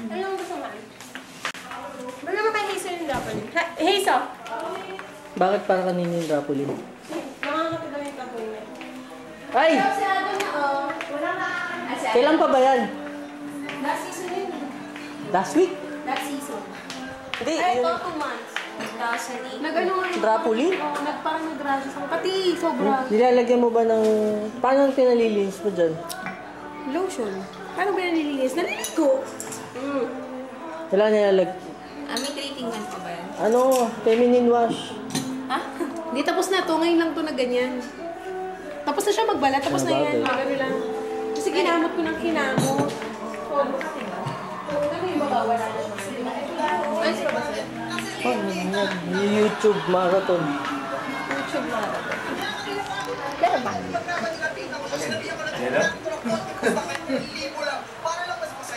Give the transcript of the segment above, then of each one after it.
Ano ang gusto mo? Ba naman kay Hazel yung Drapolin? Hazel! Bakit para kanina yung Drapolin? Nakakapit daw yung Drapolin. Ay! Kailan pa ba yan? Last season yun. Last week? Last season. Hindi, Ay, ito yun. 2 months. 2008. Nag-ano nga. Drapolin? Oo, nagparang nag-rashes ako. Pati sobra. Nilalagyan mo ba ng... Paano pinalilinis mo dyan? Lotion. Paano ba nalilinis? Naliligo. Wala nilalag... May treatment pa ba yan? Ano? Feminine wash. Ha? Hindi, tapos na to. Ngayon lang to na ganyan. Tapos na siya magbalat. Tapos na yan. Magano lang. Kasi ginamot ko ng kinamot. Ano yung baba? Wala na siya. Ay, sino ba sila? YouTube marathon. YouTube marathon. Meron ba?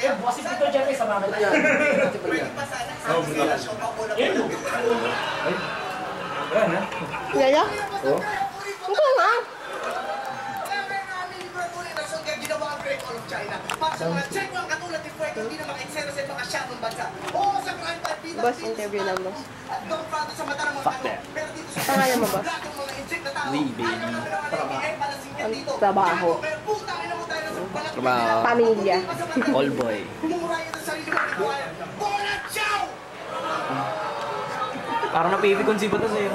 Buwasin dito dyan sa mga kanya. Yaya? Oh? Ito nga. Boss, interview lang, boss. Fuck that. Pangalan mo, boss? Lee, baby. Ang trabaho. Trabaho. Pamilya. All boy. Parang napipikon si Batas eh.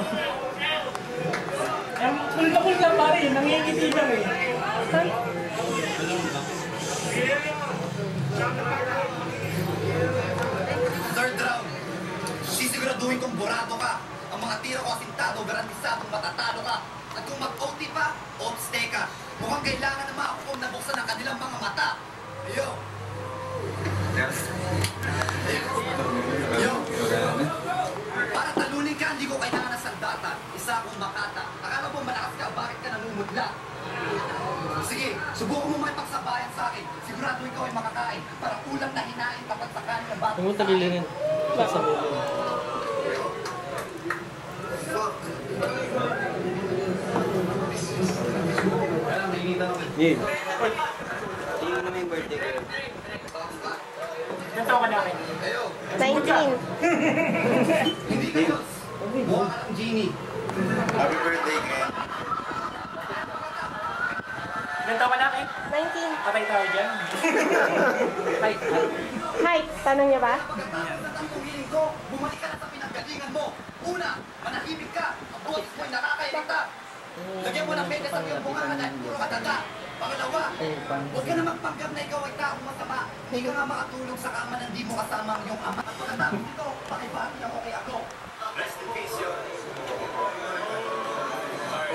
Kulkakul lang pare, nangingiti lang eh. Third round. Sisiguraduhin kong burado ka. Ang mga tira ko asintado, garantisadong matatalo ka. At kung mag-OT pa, OTSTE ka. Mukhang kailangan na makakukom na buksan ang kanilang mga mata. Yo! Yo! Para talunin ka, hindi ko kailangan ng sandata. Isa akong makata. Akala mo malakas ka, bakit ka namumudla? Sige, subukan mo makipagsabayan sa akin. Sigurado ikaw ay makakain. Parang ulam na hinain tapat sa kanin ng bata. Huwag mo tagilinin. Sa bulo. Yeah. Tingnan mo yung birthday ko. Ilan taon ka na akin? 19. Hindi kayo. Mukha ka ng genie. Happy birthday, Ken. Ilan taon ka na akin? 19. Patay tayo dyan. Hi, tanong niya ba? Pagkatapos ang pumilin ko, bumalik ka na sa pinanggalingan mo. Una, manahimik ka. Ang boses mo'y nakakairita. Lagyan mo ng medyas ang iyong bunganga dahil puro kataga. Pangalawa, huwag ka na magpanggap na ikaw ay taong masama. Hindi ka nga makatulog sa kama na hindi mo kasama ang iyong ama. At pagkatapos nito, pakibati ako kay ako. Rest in peace, yun.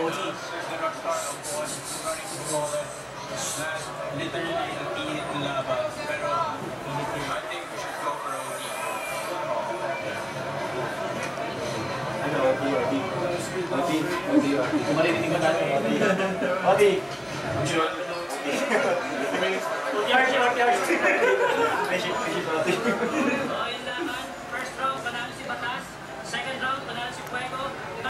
OG. Literally, ang init ng labas. Pero, I think we should go for OG. Ano, OT. Kung marinig ka natin, OT. Yarshi.